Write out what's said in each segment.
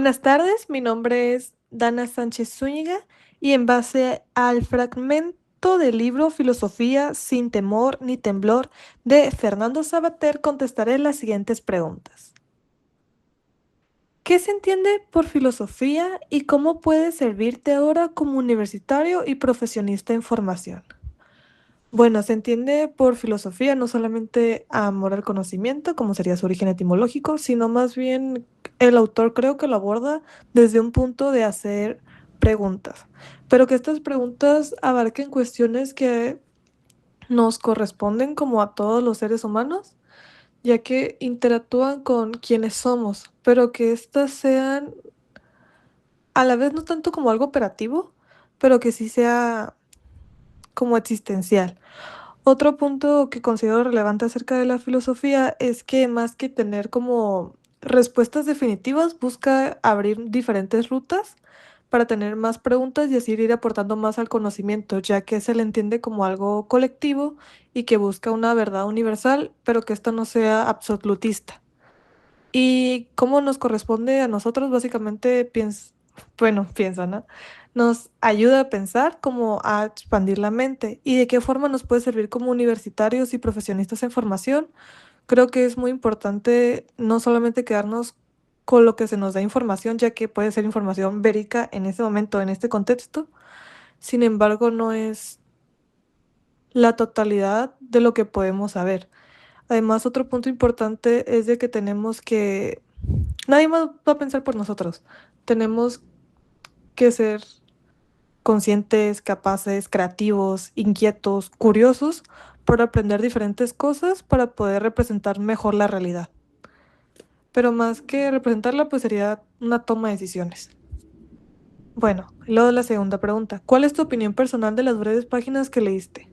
Buenas tardes, mi nombre es Dana Sánchez Zúñiga y en base al fragmento del libro Filosofía sin temor ni temblor de Fernando Savater contestaré las siguientes preguntas. ¿Qué se entiende por filosofía y cómo puede servirte ahora como universitario y profesionista en formación? Bueno, se entiende por filosofía no solamente amor al conocimiento, como sería su origen etimológico, sino más bien el autor creo que lo aborda desde un punto de hacer preguntas, pero que estas preguntas abarquen cuestiones que nos corresponden como a todos los seres humanos, ya que interactúan con quienes somos, pero que éstas sean a la vez no tanto como algo operativo, pero que sí sea como existencial. Otro punto que considero relevante acerca de la filosofía es que más que tener como respuestas definitivas, busca abrir diferentes rutas para tener más preguntas y así ir aportando más al conocimiento, ya que se le entiende como algo colectivo y que busca una verdad universal, pero que esta no sea absolutista. Y cómo nos corresponde a nosotros, básicamente, piensa, ¿no? Nos ayuda a pensar, como a expandir la mente. ¿Y de qué forma nos puede servir como universitarios y profesionistas en formación? Creo que es muy importante no solamente quedarnos con lo que se nos da información, ya que puede ser información verídica en este momento, en este contexto. Sin embargo, no es la totalidad de lo que podemos saber. Además, otro punto importante es de que tenemos que nadie más va a pensar por nosotros. Tenemos que ser conscientes, capaces, creativos, inquietos, curiosos por aprender diferentes cosas para poder representar mejor la realidad. Pero más que representarla, pues sería una toma de decisiones. Bueno, y luego la segunda pregunta. ¿Cuál es tu opinión personal de las breves páginas que leíste?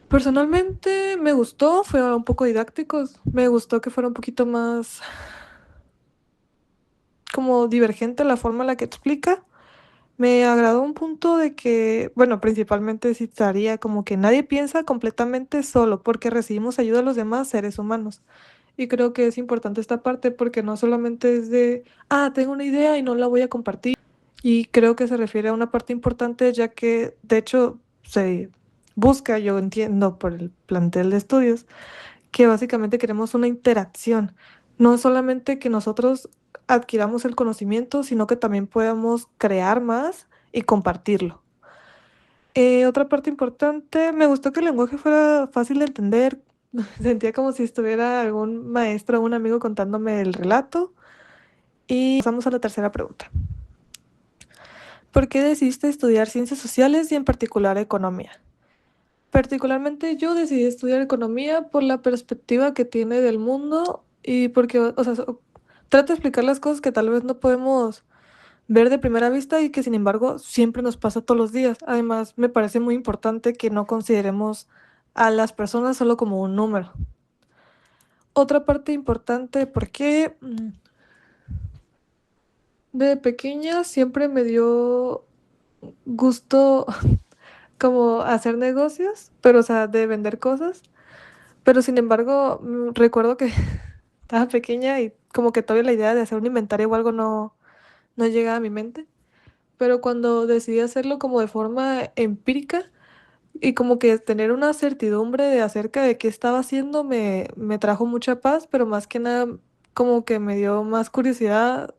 Personalmente me gustó, fue un poco didácticos. Me gustó que fuera un poquito más como divergente la forma en la que explica. Me agradó un punto de que, bueno, principalmente citaría como que nadie piensa completamente solo porque recibimos ayuda de los demás seres humanos. Y creo que es importante esta parte porque no solamente es de, tengo una idea y no la voy a compartir. Y creo que se refiere a una parte importante ya que, de hecho, se busca, yo entiendo por el plantel de estudios, que básicamente queremos una interacción. No solamente que nosotros adquiramos el conocimiento, sino que también podamos crear más y compartirlo. Otra parte importante, me gustó que el lenguaje fuera fácil de entender. Sentía como si estuviera algún maestro o un amigo contándome el relato. Y pasamos a la tercera pregunta. ¿Por qué decidiste estudiar ciencias sociales y en particular economía? Particularmente yo decidí estudiar economía por la perspectiva que tiene del mundo y porque, o sea, trata de explicar las cosas que tal vez no podemos ver de primera vista y que sin embargo siempre nos pasa todos los días. Además, me parece muy importante que no consideremos a las personas solo como un número. Otra parte importante, porque de pequeña siempre me dio gusto como hacer negocios, pero o sea, de vender cosas. Pero sin embargo, recuerdo que estaba pequeña y como que todavía la idea de hacer un inventario o algo no llegaba a mi mente. Pero cuando decidí hacerlo como de forma empírica y como que tener una certidumbre de acerca de qué estaba haciendo me trajo mucha paz, pero más que nada como que me dio más curiosidad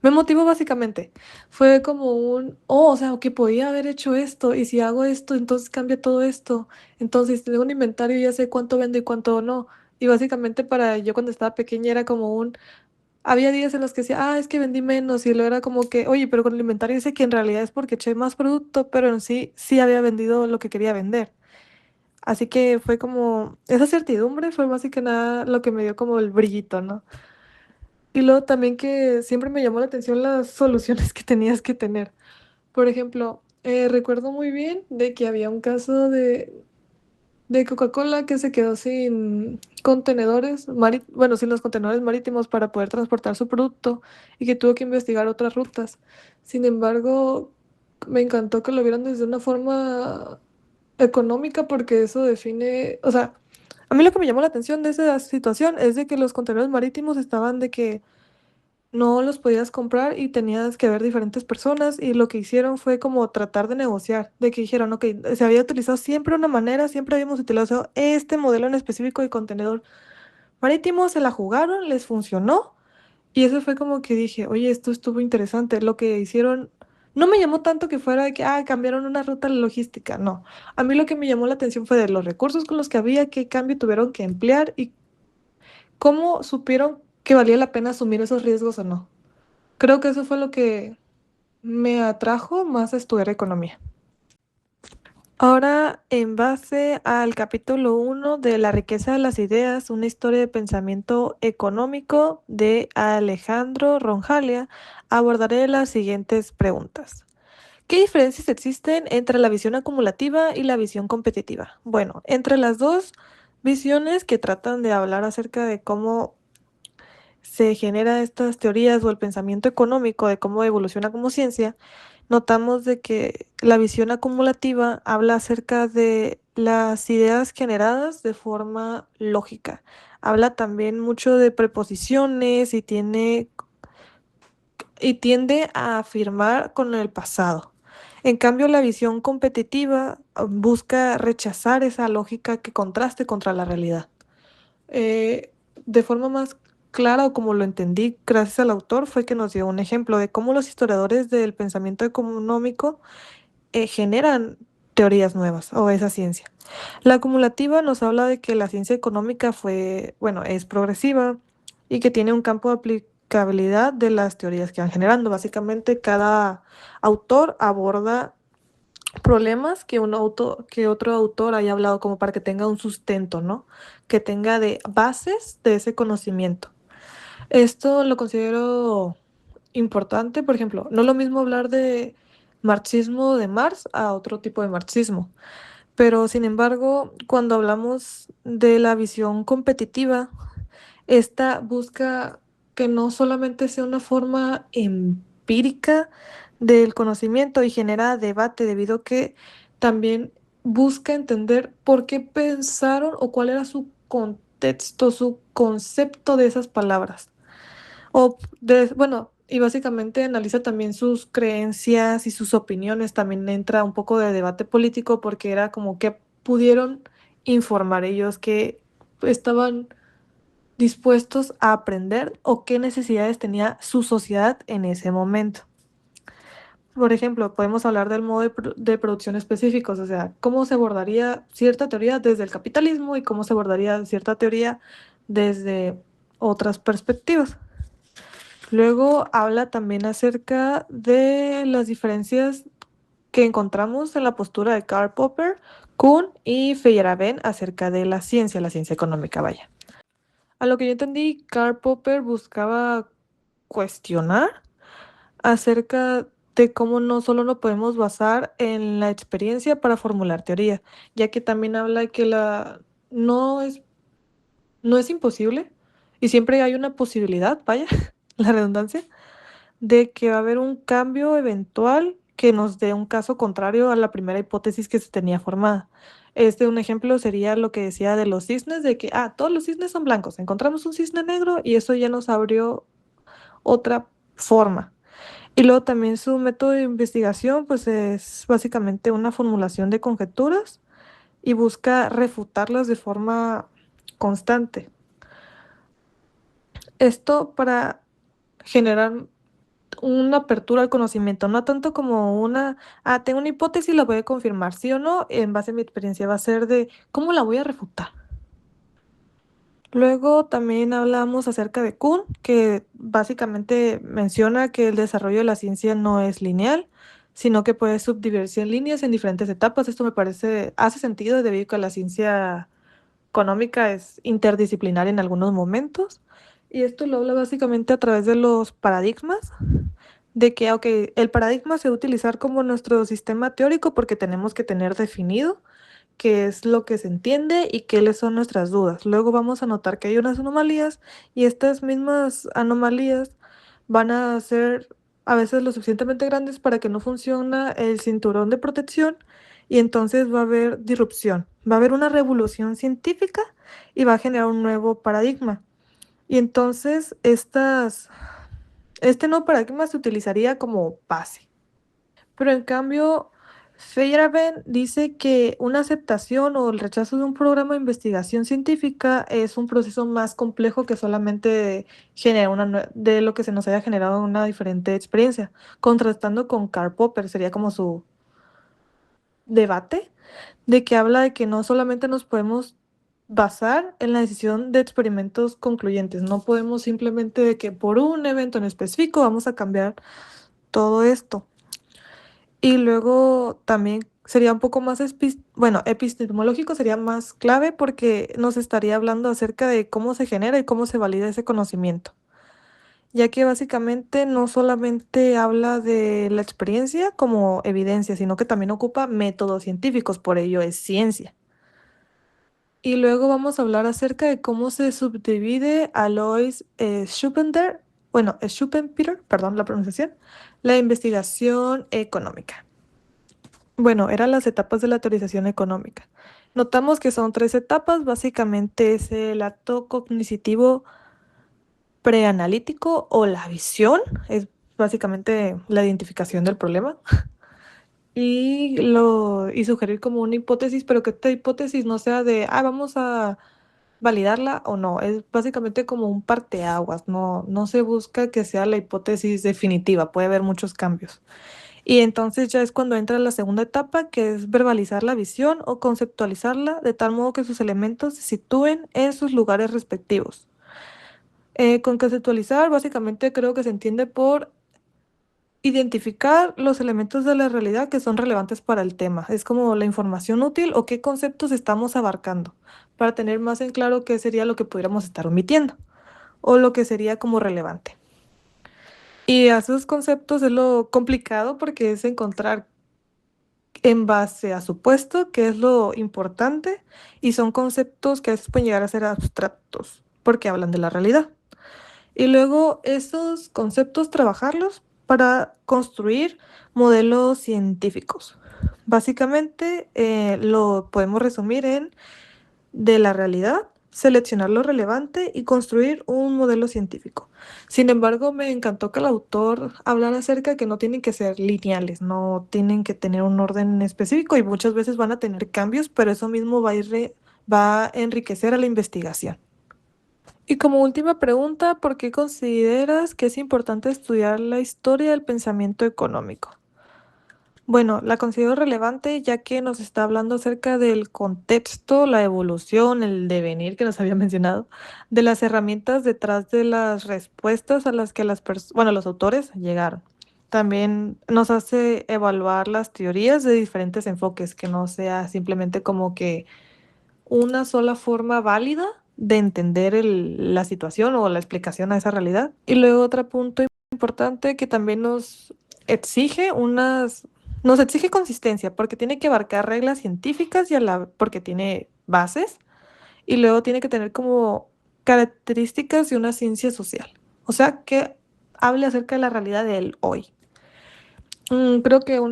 me motivó básicamente. Fue como o sea, que podía haber hecho esto y si hago esto, entonces cambia todo esto. Entonces, si tengo un inventario, ya sé cuánto vendo y cuánto no. Y básicamente para yo cuando estaba pequeña era como había días en los que decía, es que vendí menos y luego era como que, oye, pero con el inventario dice que en realidad es porque eché más producto, pero en sí sí había vendido lo que quería vender. Así que fue como, esa certidumbre fue más que nada lo que me dio como el brillito, ¿no? Y luego también que siempre me llamó la atención las soluciones que tenías que tener. Por ejemplo, recuerdo muy bien de que había un caso de Coca-Cola que se quedó sin contenedores, bueno, sin los contenedores marítimos para poder transportar su producto y que tuvo que investigar otras rutas. Sin embargo, me encantó que lo vieran desde una forma económica porque eso define, o sea, a mí lo que me llamó la atención de esa situación es de que los contenedores marítimos estaban de que no los podías comprar y tenías que ver diferentes personas y lo que hicieron fue como tratar de negociar, de que dijeron, ok, se había utilizado siempre una manera, siempre habíamos utilizado este modelo en específico de contenedor marítimo, se la jugaron, les funcionó y eso fue como que dije, oye, esto estuvo interesante, lo que hicieron. No me llamó tanto que fuera de que, cambiaron una ruta logística, no. A mí lo que me llamó la atención fue de los recursos con los que había, qué cambio tuvieron que emplear y cómo supieron que valía la pena asumir esos riesgos o no. Creo que eso fue lo que me atrajo más a estudiar economía. Ahora, en base al capítulo 1 de La riqueza de las ideas, una historia de pensamiento económico de Alejandro Ronjalia, abordaré las siguientes preguntas. ¿Qué diferencias existen entre la visión acumulativa y la visión competitiva? Bueno, entre las dos visiones que tratan de hablar acerca de cómo se genera estas teorías o el pensamiento económico de cómo evoluciona como ciencia, notamos de que la visión acumulativa habla acerca de las ideas generadas de forma lógica. Habla también mucho de preposiciones y tiende a afirmar con el pasado. En cambio, la visión competitiva busca rechazar esa lógica que contraste contra la realidad. Eh, de forma más clara o como lo entendí gracias al autor fue que nos dio un ejemplo de cómo los historiadores del pensamiento económico generan teorías nuevas o esa ciencia. La acumulativa nos habla de que la ciencia económica es progresiva y que tiene un campo de aplicabilidad de las teorías que van generando. Básicamente, cada autor aborda problemas que otro autor haya hablado como para que tenga un sustento, ¿no? Que tenga de bases de ese conocimiento. Esto lo considero importante, por ejemplo, no es lo mismo hablar de marxismo de Marx a otro tipo de marxismo, pero sin embargo, cuando hablamos de la visión competitiva, esta busca que no solamente sea una forma empírica del conocimiento y genera debate debido a que también busca entender por qué pensaron o cuál era su contexto, su concepto de esas palabras. Y básicamente analiza también sus creencias y sus opiniones. También entra un poco de debate político porque era como que pudieron informar ellos que estaban dispuestos a aprender o qué necesidades tenía su sociedad en ese momento. Por ejemplo, podemos hablar del modo de producción específicos, o sea, cómo se abordaría cierta teoría desde el capitalismo y cómo se abordaría cierta teoría desde otras perspectivas. Luego habla también acerca de las diferencias que encontramos en la postura de Karl Popper, Kuhn y Feyerabend acerca de la ciencia económica, vaya. A lo que yo entendí, Karl Popper buscaba cuestionar acerca de cómo no solo nos podemos basar en la experiencia para formular teoría, ya que también habla de que no es, no es imposible y siempre hay una posibilidad, vaya, la redundancia, de que va a haber un cambio eventual que nos dé un caso contrario a la primera hipótesis que se tenía formada. Un ejemplo sería lo que decía de los cisnes, de que, todos los cisnes son blancos, encontramos un cisne negro y eso ya nos abrió otra forma. Y luego también su método de investigación, pues es básicamente una formulación de conjeturas y busca refutarlas de forma constante. Esto para generar una apertura al conocimiento, no tanto como tengo una hipótesis, la voy a confirmar, sí o no, en base a mi experiencia, va a ser de cómo la voy a refutar. Luego también hablamos acerca de Kuhn, que básicamente menciona que el desarrollo de la ciencia no es lineal, sino que puede subdividirse en líneas en diferentes etapas. Esto me parece, hace sentido debido a que la ciencia económica es interdisciplinar en algunos momentos. Y esto lo habla básicamente a través de los paradigmas, de que, el paradigma se va a utilizar como nuestro sistema teórico porque tenemos que tener definido qué es lo que se entiende y qué les son nuestras dudas. Luego vamos a notar que hay unas anomalías y estas mismas anomalías van a ser a veces lo suficientemente grandes para que no funcione el cinturón de protección y entonces va a haber disrupción, va a haber una revolución científica y va a generar un nuevo paradigma. Y entonces Este nuevo paradigma se utilizaría como base. Pero en cambio, Feyerabend dice que una aceptación o el rechazo de un programa de investigación científica es un proceso más complejo que solamente generar de lo que se nos haya generado una diferente experiencia. Contrastando con Karl Popper, sería como su debate, de que habla de que no solamente nos podemos basar en la decisión de experimentos concluyentes, no podemos simplemente de que por un evento en específico vamos a cambiar todo esto. Y luego también sería un poco más, bueno, epistemológico sería más clave porque nos estaría hablando acerca de cómo se genera y cómo se valida ese conocimiento, ya que básicamente no solamente habla de la experiencia como evidencia, sino que también ocupa métodos científicos, por ello es ciencia. Y luego vamos a hablar acerca de cómo se subdivide Alois Schuppeter, bueno, Schuppenpeter, perdón la pronunciación, la investigación económica. Bueno, eran las etapas de la teorización económica. Notamos que son tres etapas, básicamente es el acto cognitivo preanalítico o la visión, es básicamente la identificación del problema, y sugerir como una hipótesis, pero que esta hipótesis no sea de, vamos a validarla o no, es básicamente como un parteaguas, no se busca que sea la hipótesis definitiva, puede haber muchos cambios. Y entonces ya es cuando entra la segunda etapa, que es verbalizar la visión o conceptualizarla de tal modo que sus elementos se sitúen en sus lugares respectivos. Con conceptualizar, básicamente creo que se entiende por identificar los elementos de la realidad que son relevantes para el tema. Es como la información útil o qué conceptos estamos abarcando, para tener más en claro qué sería lo que pudiéramos estar omitiendo o lo que sería como relevante. Y a esos conceptos es lo complicado porque es encontrar en base a supuesto qué es lo importante y son conceptos que a veces pueden llegar a ser abstractos porque hablan de la realidad. Y luego esos conceptos trabajarlos para construir modelos científicos. Básicamente lo podemos resumir en de la realidad, seleccionar lo relevante y construir un modelo científico. Sin embargo, me encantó que el autor hablara acerca de que no tienen que ser lineales, no tienen que tener un orden específico y muchas veces van a tener cambios, pero eso mismo va a enriquecer a la investigación. Y como última pregunta, ¿por qué consideras que es importante estudiar la historia del pensamiento económico? Bueno, la considero relevante ya que nos está hablando acerca del contexto, la evolución, el devenir que nos había mencionado, de las herramientas detrás de las respuestas a las que los autores llegaron. También nos hace evaluar las teorías de diferentes enfoques, que no sea simplemente como que una sola forma válida de entender la situación o la explicación a esa realidad. Y luego otro punto importante que también exige nos exige consistencia, porque tiene que abarcar reglas científicas porque tiene bases, y luego tiene que tener como características de una ciencia social. O sea, que hable acerca de la realidad del hoy. Creo que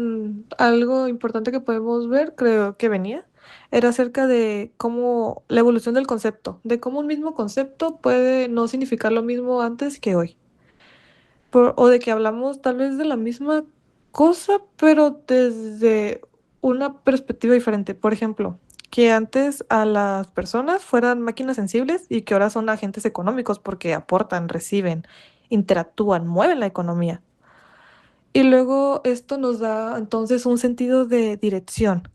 algo importante que podemos ver, creo que venía, era acerca de cómo la evolución del concepto, de cómo un mismo concepto puede no significar lo mismo antes que hoy. O de que hablamos tal vez de la misma cosa, pero desde una perspectiva diferente. Por ejemplo, que antes a las personas fueran máquinas sensibles y que ahora son agentes económicos porque aportan, reciben, interactúan, mueven la economía. Y luego esto nos da entonces un sentido de dirección,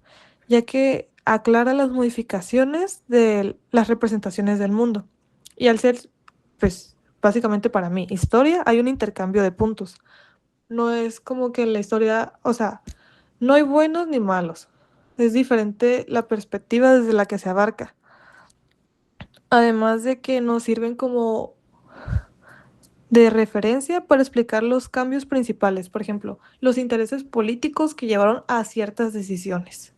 ya que aclara las modificaciones de las representaciones del mundo. Y al ser, pues, básicamente para mí, historia, hay un intercambio de puntos. No es como que en la historia, o sea, no hay buenos ni malos. Es diferente la perspectiva desde la que se abarca. Además de que nos sirven como de referencia para explicar los cambios principales, por ejemplo, los intereses políticos que llevaron a ciertas decisiones.